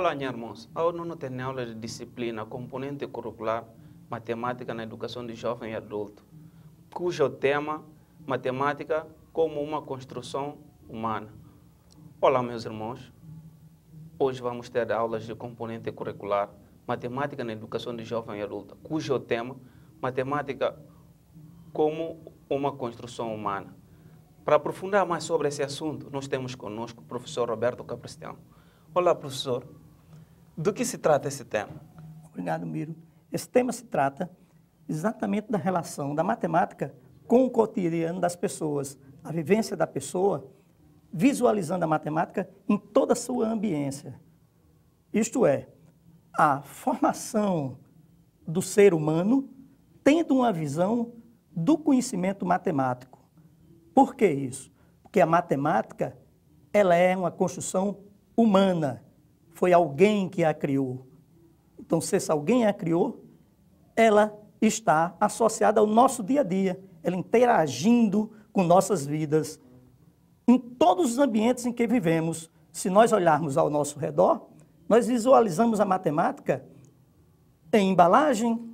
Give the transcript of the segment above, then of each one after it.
Olá, minha irmãos. A ONU tem aula de disciplina, componente curricular, matemática na educação de jovem e adulto, cujo tema, matemática como uma construção humana. Olá, meus irmãos. Hoje vamos ter aulas de componente curricular, matemática na educação de jovem e adulto, cujo tema, matemática como uma construção humana. Para aprofundar mais sobre esse assunto, nós temos conosco o professor Roberto Caprestiano. Olá, professor. Do que se trata esse tema? Obrigado, Miro. Esse tema se trata exatamente da relação da matemática com o cotidiano das pessoas, a vivência da pessoa, visualizando a matemática em toda a sua ambiência. Isto é, a formação do ser humano tendo uma visão do conhecimento matemático. Por que isso? Porque a matemática, ela é uma construção humana. Foi alguém que a criou. Então, se esse alguém a criou, ela está associada ao nosso dia a dia, ela interagindo com nossas vidas, em todos os ambientes em que vivemos. Se nós olharmos ao nosso redor, nós visualizamos a matemática em embalagem,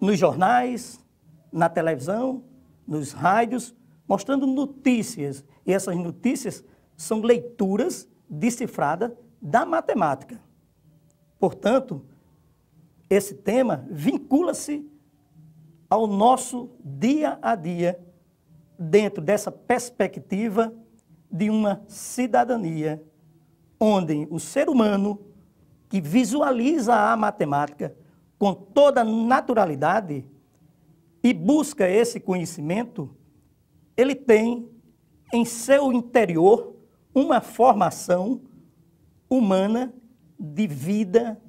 nos jornais, na televisão, nos rádios, mostrando notícias. E essas notícias são leituras decifradas da matemática. Portanto, esse tema vincula-se ao nosso dia a dia, dentro dessa perspectiva de uma cidadania, onde o ser humano que visualiza a matemática com toda naturalidade e busca esse conhecimento, ele tem em seu interior uma formação humana de vida,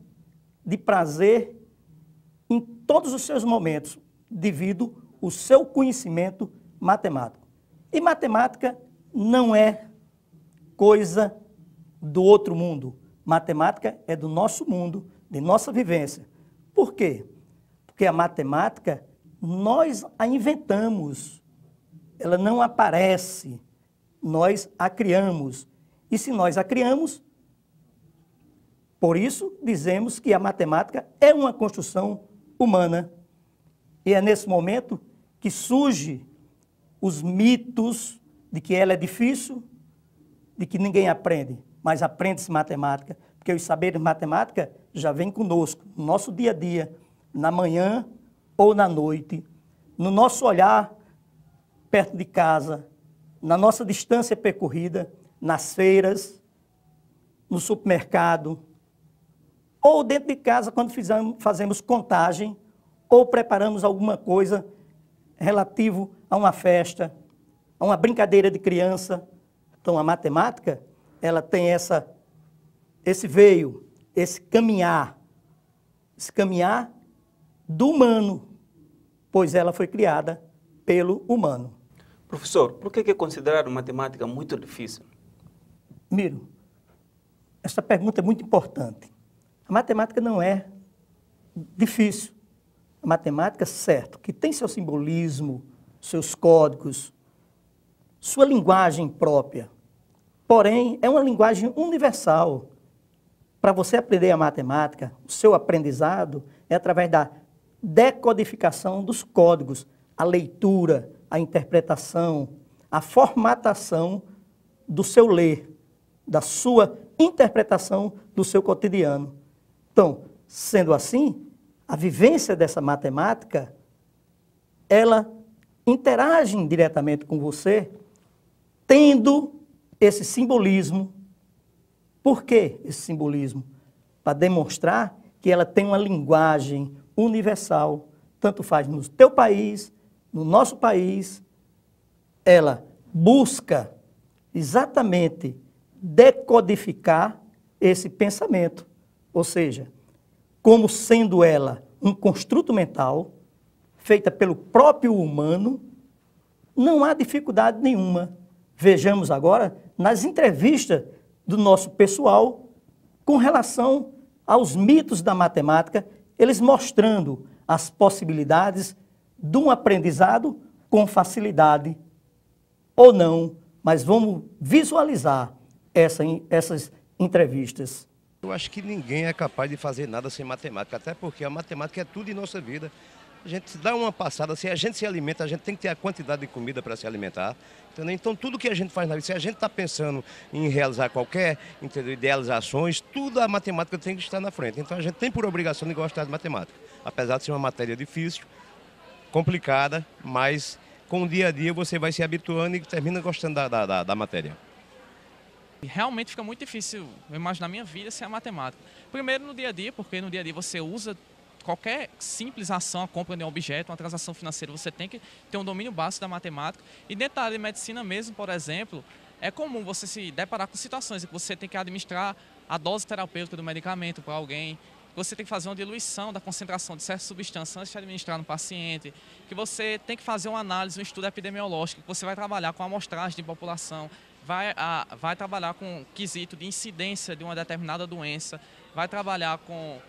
de prazer em todos os seus momentos, devido ao seu conhecimento matemático. E matemática não é coisa do outro mundo. Matemática é do nosso mundo, de nossa vivência. Por quê? Porque a matemática, nós a inventamos. Ela não aparece, nós a criamos. E se nós a criamos, por isso dizemos que a matemática é uma construção humana. E é nesse momento que surgem os mitos de que ela é difícil, de que ninguém aprende, mas aprende-se matemática, porque os saberes de matemática já vêm conosco, no nosso dia a dia, na manhã ou na noite, no nosso olhar perto de casa, na nossa distância percorrida, nas feiras, no supermercado, ou dentro de casa quando fazemos contagem, ou preparamos alguma coisa relativo a uma festa, a uma brincadeira de criança. Então, a matemática, ela tem esse veio, esse caminhar do humano, pois ela foi criada pelo humano. Professor, por que é considerado matemática muito difícil? Miro, essa pergunta é muito importante. A matemática não é difícil. A matemática, certo, que tem seu simbolismo, seus códigos, sua linguagem própria. Porém, é uma linguagem universal. Para você aprender a matemática, o seu aprendizado é através da decodificação dos códigos, a leitura, a interpretação, a formatação do seu ler, da sua interpretação do seu cotidiano. Então, sendo assim, a vivência dessa matemática, ela interage diretamente com você, tendo esse simbolismo. Por que esse simbolismo? Para demonstrar que ela tem uma linguagem universal, tanto faz no teu país, no nosso país, ela busca exatamente decodificar esse pensamento, ou seja, como sendo ela um construto mental, feita pelo próprio humano, não há dificuldade nenhuma. Vejamos agora nas entrevistas do nosso pessoal com relação aos mitos da matemática, eles mostrando as possibilidades de um aprendizado com facilidade ou não, mas vamos visualizar essas entrevistas. Eu acho que ninguém é capaz de fazer nada sem matemática, até porque a matemática é tudo em nossa vida. A gente dá uma passada, se a gente se alimenta, a gente tem que ter a quantidade de comida para se alimentar. Entendeu? Então, tudo que a gente faz na vida, se a gente está pensando em realizar qualquer, entendeu, idealizações, tudo a matemática tem que estar na frente. Então, a gente tem por obrigação de gostar de matemática. Apesar de ser uma matéria difícil, complicada, mas com o dia a dia você vai se habituando e termina gostando da matéria. Realmente fica muito difícil eu imaginar minha vida sem a matemática. Primeiro no dia a dia, porque no dia a dia você usa qualquer simples ação, a compra de um objeto, uma transação financeira, você tem que ter um domínio básico da matemática. E dentro da área de medicina mesmo, por exemplo, é comum você se deparar com situações em que você tem que administrar a dose terapêutica do medicamento para alguém, que você tem que fazer uma diluição da concentração de certas substâncias antes de administrar no paciente, que você tem que fazer uma análise, um estudo epidemiológico, que você vai trabalhar com amostragem de população, vai trabalhar com quesito de incidência de uma determinada doença, vai trabalhar com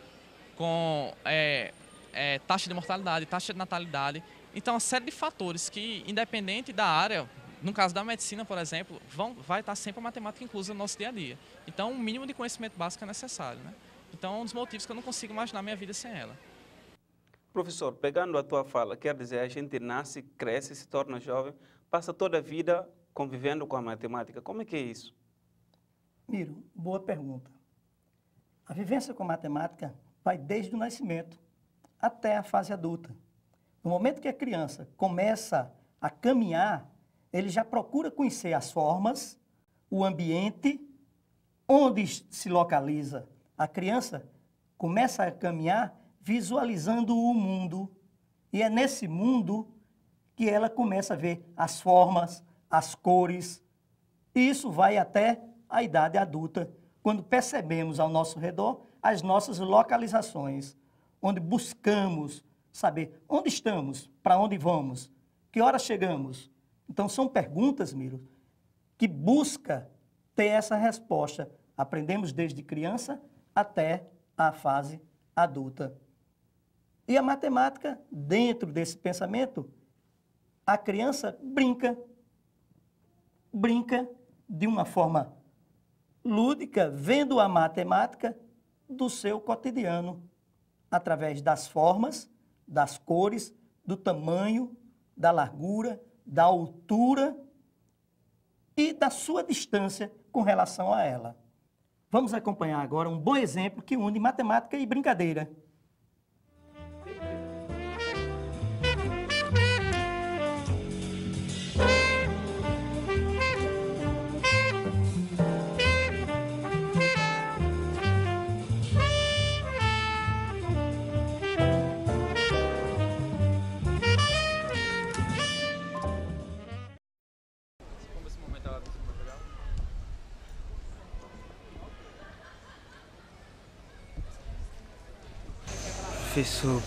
taxa de mortalidade, taxa de natalidade. Então, uma série de fatores que, independente da área, no caso da medicina, por exemplo, vai estar sempre a matemática inclusa no nosso dia a dia. Então, um mínimo de conhecimento básico é necessário, né? Então, é um dos motivos que eu não consigo imaginar minha vida sem ela. Professor, pegando a tua fala, quer dizer, a gente nasce, cresce, se torna jovem, passa toda a vida convivendo com a matemática. Como é que é isso? Miro, boa pergunta. A vivência com a matemática vai desde o nascimento até a fase adulta. No momento que a criança começa a caminhar, ele já procura conhecer as formas, o ambiente, onde se localiza. A criança começa a caminhar visualizando o mundo. E é nesse mundo que ela começa a ver as formas, as cores. E isso vai até a idade adulta, quando percebemos ao nosso redor as nossas localizações, onde buscamos saber onde estamos, para onde vamos, que horas chegamos. Então, são perguntas, Miro, que busca ter essa resposta. Aprendemos desde criança até a fase adulta. E a matemática, dentro desse pensamento, a criança brinca de uma forma lúdica, vendo a matemática do seu cotidiano, através das formas, das cores, do tamanho, da largura, da altura e da sua distância com relação a ela. Vamos acompanhar agora um bom exemplo que une matemática e brincadeira.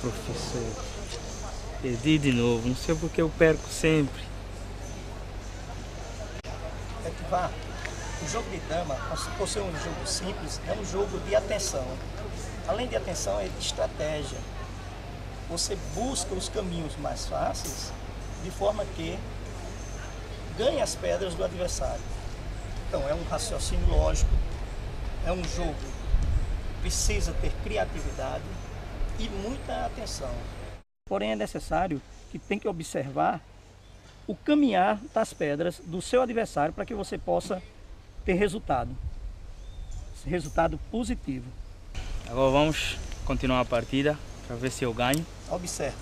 Professor, perdi de novo, não sei porque eu perco sempre. Etivar, o jogo de dama, por ser um jogo simples, é um jogo de atenção. Além de atenção, é de estratégia. Você busca os caminhos mais fáceis, de forma que ganhe as pedras do adversário. Então, é um raciocínio lógico, é um jogo que precisa ter criatividade e muita atenção. Porém, é necessário que tem que observar o caminhar das pedras do seu adversário para que você possa ter resultado positivo. Agora vamos continuar a partida para ver se eu ganho. Observe.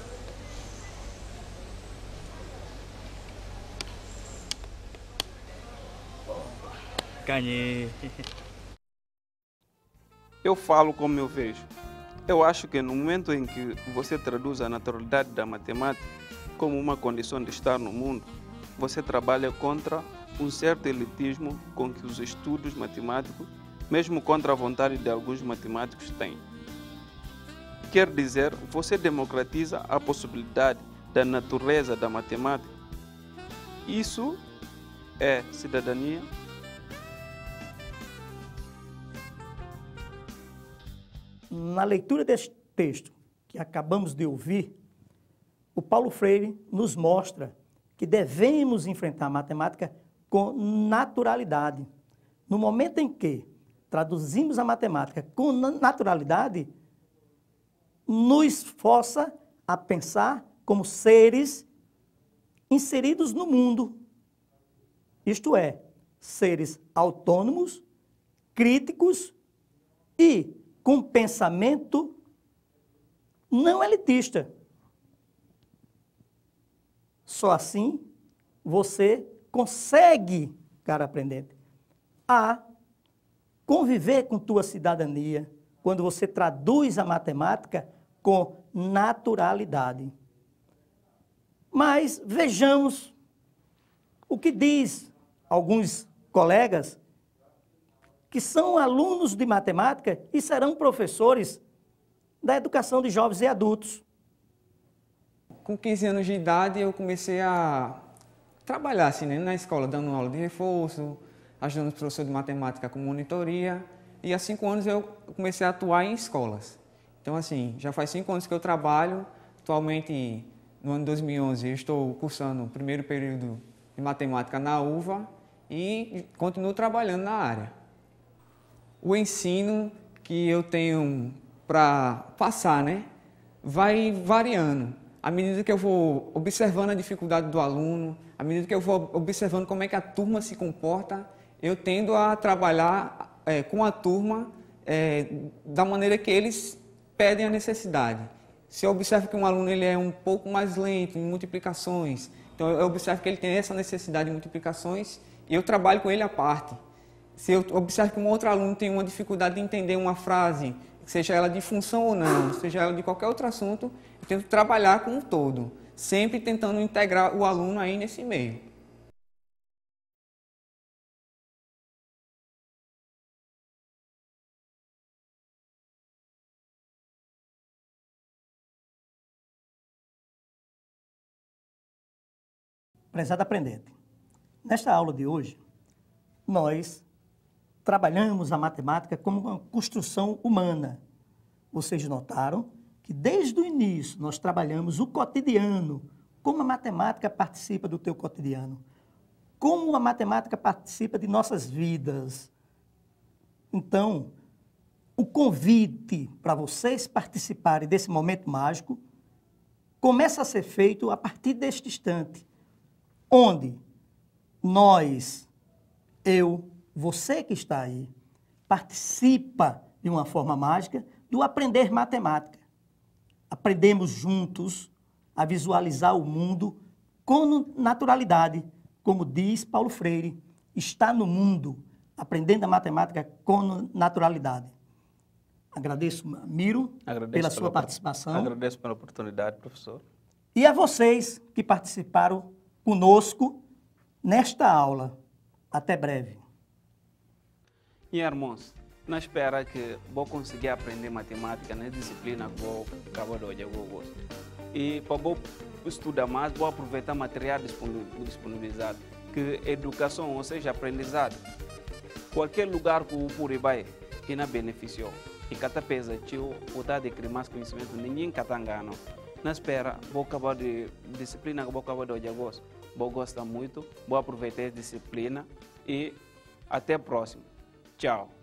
Ganhei. Eu falo como eu vejo. Eu acho que no momento em que você traduz a naturalidade da matemática como uma condição de estar no mundo, você trabalha contra um certo elitismo com que os estudos matemáticos, mesmo contra a vontade de alguns matemáticos, têm. Quer dizer, você democratiza a possibilidade da natureza da matemática. Isso é cidadania. Na leitura deste texto que acabamos de ouvir, o Paulo Freire nos mostra que devemos enfrentar a matemática com naturalidade. No momento em que traduzimos a matemática com naturalidade, nos força a pensar como seres inseridos no mundo. Isto é, seres autônomos, críticos e com pensamento não elitista. Só assim você consegue, cara aprendente, a conviver com tua cidadania quando você traduz a matemática com naturalidade. Mas vejamos o que diz alguns colegas que são alunos de matemática e serão professores da educação de jovens e adultos. Com 15 anos de idade, eu comecei a trabalhar assim, né, na escola, dando aula de reforço, ajudando os professores de matemática com monitoria. E há 5 anos eu comecei a atuar em escolas. Então, assim, já faz 5 anos que eu trabalho. Atualmente, no ano de 2011, eu estou cursando o primeiro período de matemática na UVA e continuo trabalhando na área. O ensino que eu tenho para passar, né, vai variando. À medida que eu vou observando a dificuldade do aluno, à medida que eu vou observando como é que a turma se comporta, eu tendo a trabalhar com a turma da maneira que eles pedem a necessidade. Se eu observo que um aluno ele é um pouco mais lento em multiplicações, então eu observo que ele tem essa necessidade de multiplicações e eu trabalho com ele à parte. Se eu observo que um outro aluno tem uma dificuldade de entender uma frase, seja ela de função ou não, seja ela de qualquer outro assunto, eu tento trabalhar com um todo, sempre tentando integrar o aluno aí nesse meio. Prezado aprendente, nesta aula de hoje, nós trabalhamos a matemática como uma construção humana. Vocês notaram que desde o início nós trabalhamos o cotidiano, como a matemática participa do teu cotidiano, como a matemática participa de nossas vidas. Então, o convite para vocês participarem desse momento mágico começa a ser feito a partir deste instante, onde nós, eu, você que está aí, participa de uma forma mágica do aprender matemática. Aprendemos juntos a visualizar o mundo com naturalidade, como diz Paulo Freire, está no mundo, aprendendo a matemática com naturalidade. Agradeço, Miro, pela sua participação. Agradeço pela oportunidade, professor. E a vocês que participaram conosco nesta aula. Até breve. E irmãos, na espera que vou conseguir aprender matemática na disciplina que vou acabar hoje, eu gosto. E para vou estudar mais, vou aproveitar material disponibilizado, que educação, ou seja, aprendizado. Qualquer lugar que o Puri vai, e na beneficiou. E cada pesa, tio, o dar de criar mais conhecimento, ninguém catangano. Na espera, vou acabar de disciplina que vou acabar de hoje, agosto. Vou gostar muito, vou aproveitar a disciplina e até a próxima. Tchau.